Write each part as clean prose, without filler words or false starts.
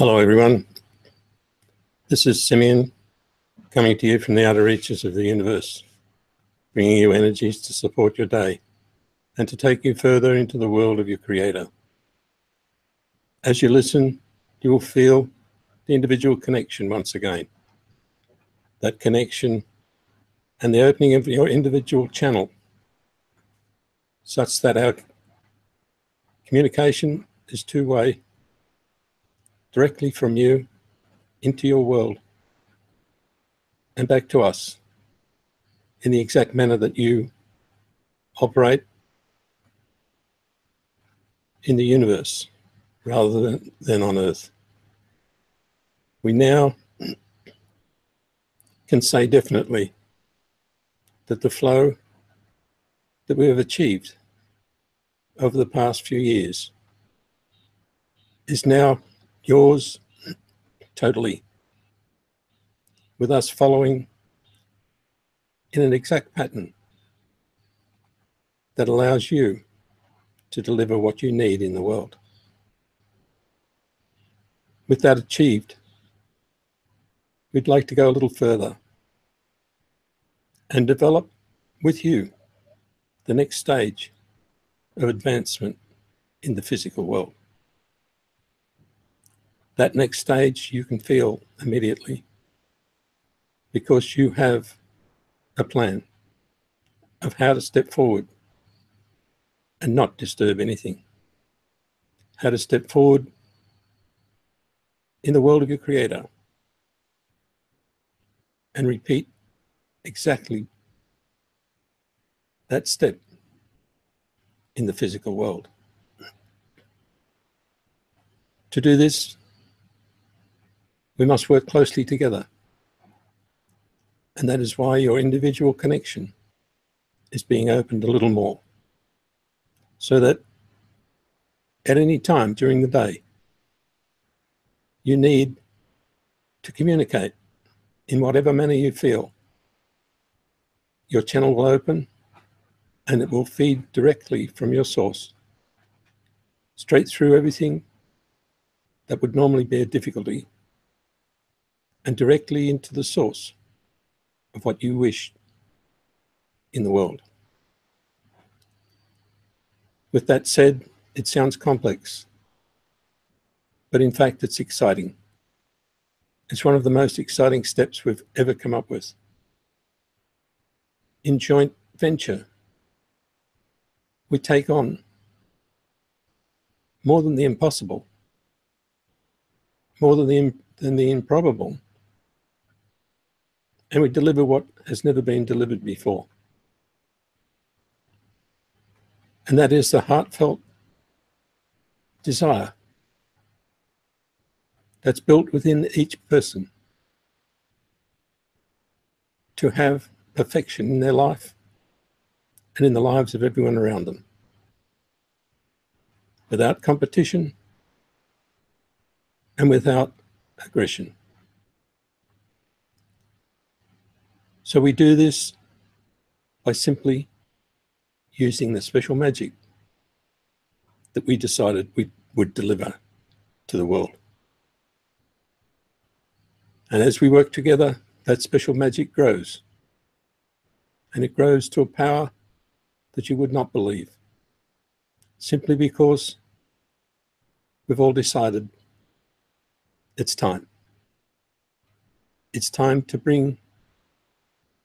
Hello everyone, this is Simmion coming to you from the outer reaches of the universe, bringing you energies to support your day and to take you further into the world of your Creator. As you listen, you will feel the individual connection once again. That connection and the opening of your individual channel such that our communication is two-way, directly from you into your world and back to us in the exact manner that you operate in the universe rather than on Earth. We now can say definitely that the flow that we have achieved over the past few years is now yours totally, with us following in an exact pattern that allows you to deliver what you need in the world. With that achieved, we'd like to go a little further and develop with you the next stage of advancement in the physical world. That next stage you can feel immediately because you have a plan of how to step forward and not disturb anything. How to step forward in the world of your Creator and repeat exactly that step in the physical world. To do this, we must work closely together. And that is why your individual connection is being opened a little more, so that at any time during the day, you need to communicate in whatever manner you feel. Your channel will open and it will feed directly from your source, straight through everything that would normally be a difficulty, and directly into the source of what you wish in the world. With that said, it sounds complex, but in fact it's exciting. It's one of the most exciting steps we've ever come up with. In joint venture, we take on more than the impossible, more than the improbable, and we deliver what has never been delivered before. And that is the heartfelt desire that's built within each person to have perfection in their life and in the lives of everyone around them, without competition and without aggression. So we do this by simply using the special magic that we decided we would deliver to the world. And as we work together, that special magic grows. And it grows to a power that you would not believe, simply because we've all decided it's time. It's time to bring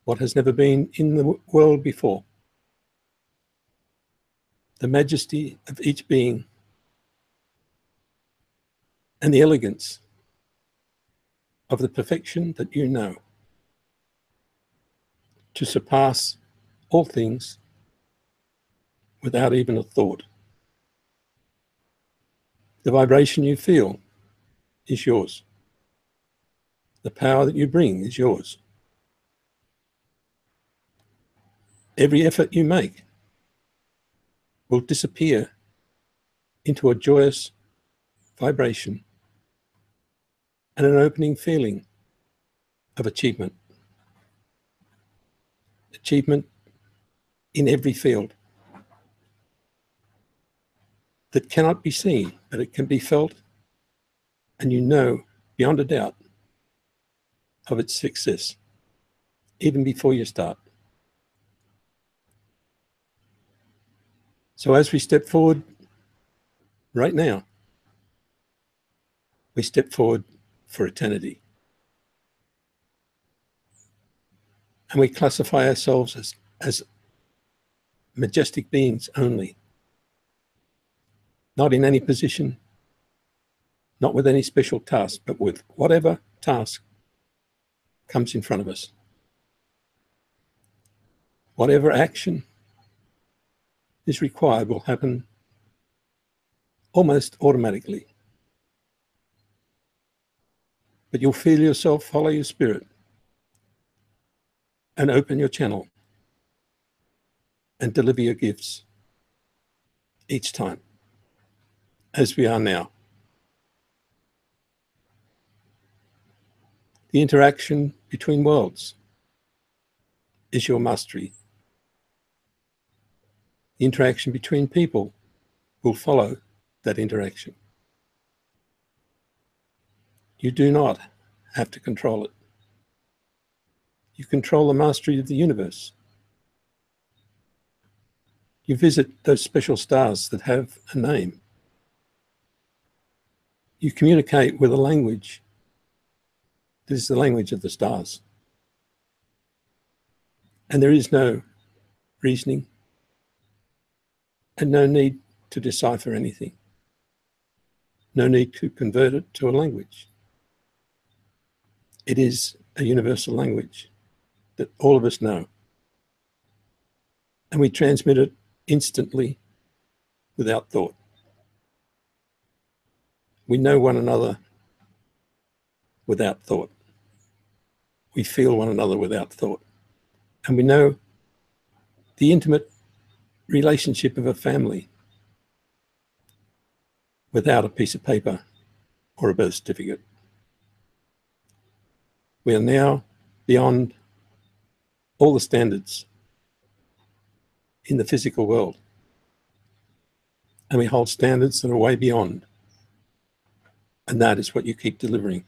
what has never been in the world before. The majesty of each being and the elegance of the perfection that you know, to surpass all things without even a thought. The vibration you feel is yours. The power that you bring is yours. Every effort you make will disappear into a joyous vibration and an opening feeling of achievement. Achievement in every field that cannot be seen, but it can be felt and you know beyond a doubt of its success, even before you start. So as we step forward right now, we step forward for eternity. And we classify ourselves as majestic beings only, not in any position, not with any special task, but with whatever task comes in front of us. Whatever action is required will happen almost automatically. But you'll feel yourself follow your spirit and open your channel and deliver your gifts each time, as we are now. The interaction between worlds is your mastery. The interaction between people will follow that interaction. You do not have to control it. You control the mastery of the universe. You visit those special stars that have a name. You communicate with a language that is the language of the stars. And there is no reasoning and no need to decipher anything. No need to convert it to a language. It is a universal language that all of us know. And we transmit it instantly without thought. We know one another without thought. We feel one another without thought. And we know the intimate relationship of a family without a piece of paper or a birth certificate. We are now beyond all the standards in the physical world. And we hold standards that are way beyond. And that is what you keep delivering.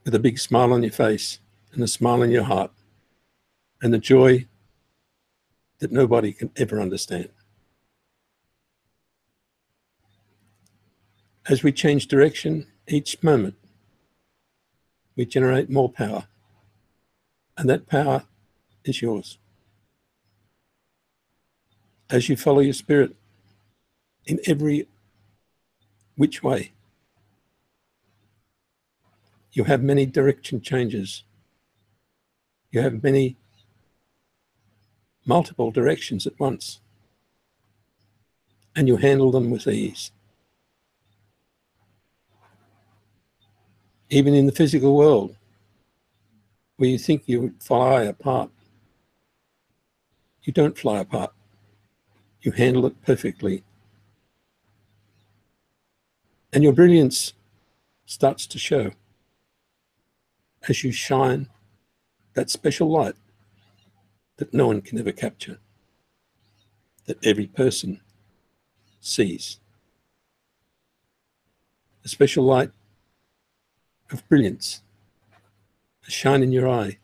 With a big smile on your face and a smile in your heart and the joy that nobody can ever understand. As we change direction each moment, we generate more power. And that power is yours. As you follow your spirit in every which way, you have many direction changes. You have many multiple directions at once, and you handle them with ease. Even in the physical world, where you think you would fly apart, you don't fly apart. You handle it perfectly. And your brilliance starts to show as you shine that special light that no one can ever capture, that every person sees. A special light of brilliance, a shine in your eye,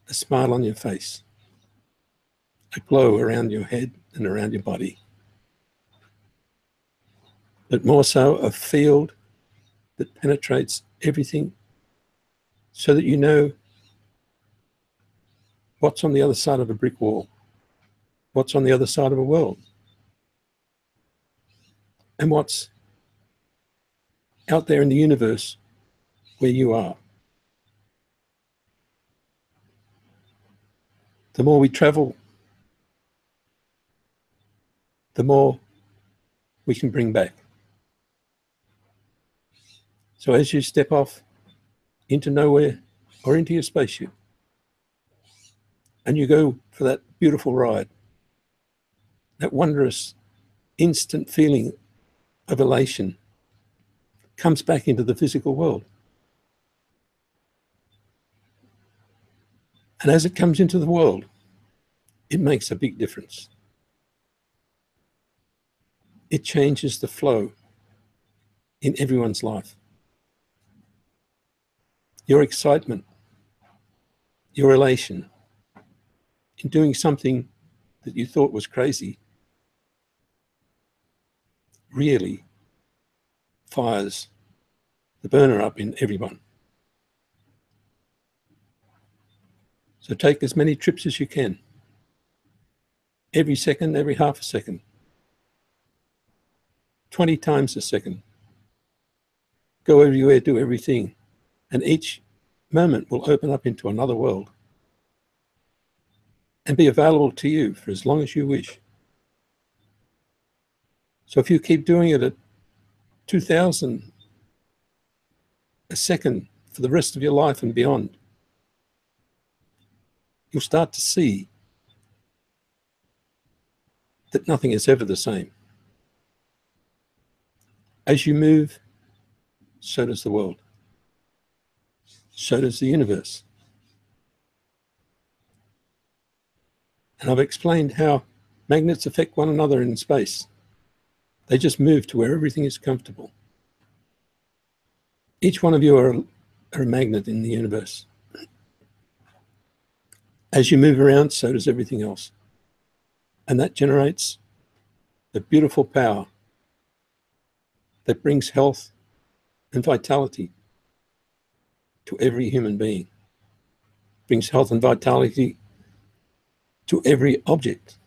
a smile on your face, a glow around your head and around your body. But more so, a field that penetrates everything so that you know what's on the other side of a brick wall, what's on the other side of a world, and what's out there in the universe where you are. The more we travel, the more we can bring back. So as you step off into nowhere or into your spaceship, and you go for that beautiful ride, that wondrous instant feeling of elation comes back into the physical world. And as it comes into the world, it makes a big difference. It changes the flow in everyone's life. Your excitement, your elation in doing something that you thought was crazy really fires the burner up in everyone. So take as many trips as you can. Every second, every half a second. 20 times a second. Go everywhere, do everything. And each moment will open up into another world and be available to you for as long as you wish. So if you keep doing it at 2,000 a second for the rest of your life and beyond, you'll start to see that nothing is ever the same. As you move, so does the world. So does the universe. And I've explained how magnets affect one another in space. They just move to where everything is comfortable. Each one of you are a magnet in the universe. As you move around, so does everything else. And that generates the beautiful power that brings health and vitality to every human being. Brings health and vitality to every object.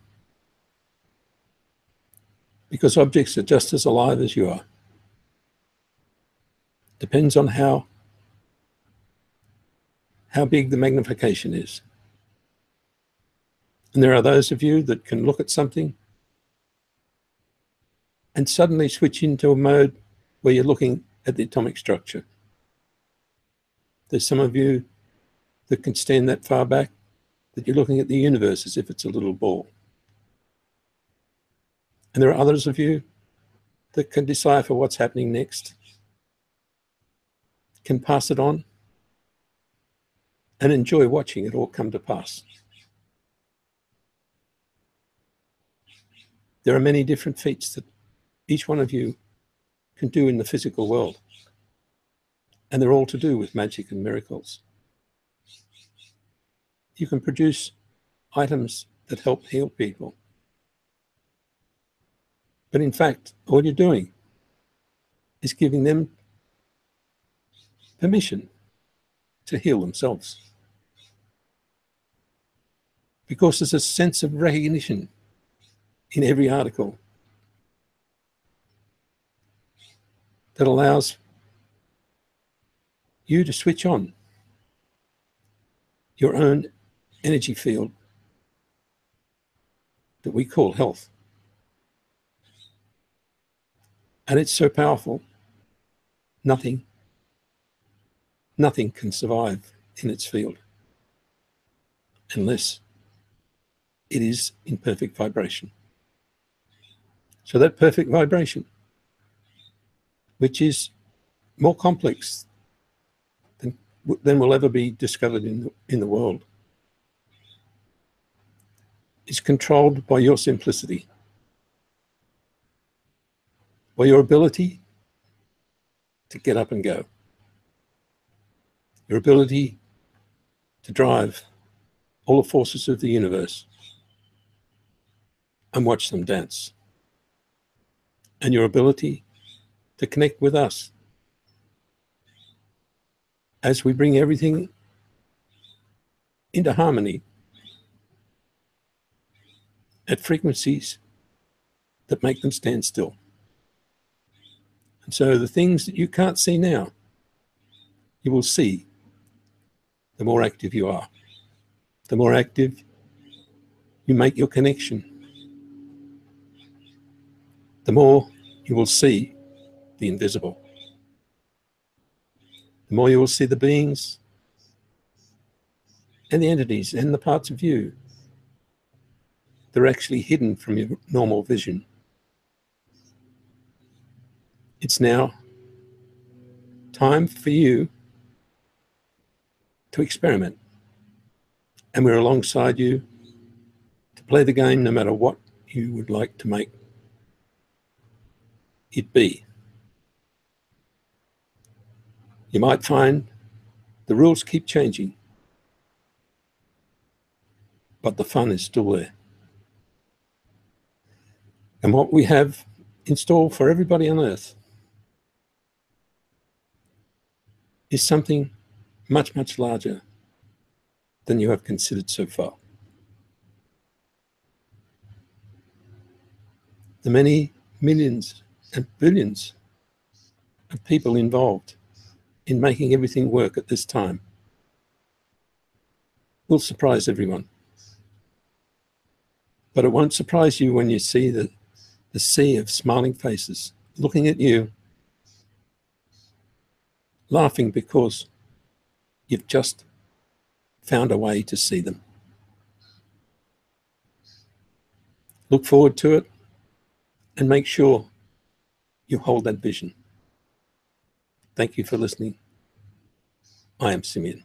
Because objects are just as alive as you are. Depends on how big the magnification is. And there are those of you that can look at something and suddenly switch into a mode where you're looking at the atomic structure. There's some of you that can stand that far back that you're looking at the universe as if it's a little ball. And there are others of you that can decipher what's happening next, can pass it on, and enjoy watching it all come to pass. There are many different feats that each one of you can do in the physical world, and they're all to do with magic and miracles. You can produce items that help heal people. But in fact, all you're doing is giving them permission to heal themselves. Because there's a sense of recognition in every article that allows you to switch on your own energy field that we call health. And it's so powerful, nothing can survive in its field unless it is in perfect vibration. So that perfect vibration, which is more complex than will ever be discovered in the world, is controlled by your simplicity, by your ability to get up and go, your ability to drive all the forces of the universe and watch them dance, and your ability to connect with us as we bring everything into harmony at frequencies that make them stand still. And so the things that you can't see now, you will see the more active you are. The more active you make your connection, the more you will see the invisible. The more you will see the beings and the entities and the parts of you that are actually hidden from your normal vision. It's now time for you to experiment. And we're alongside you to play the game no matter what you would like to make it be. You might find the rules keep changing, but the fun is still there. And what we have in store for everybody on Earth is something much, much larger than you have considered so far. The many millions and billions of people involved in making everything work at this time will surprise everyone. But it won't surprise you when you see the sea of smiling faces looking at you, laughing because you've just found a way to see them. Look forward to it and make sure you hold that vision. Thank you for listening. I am Simmion.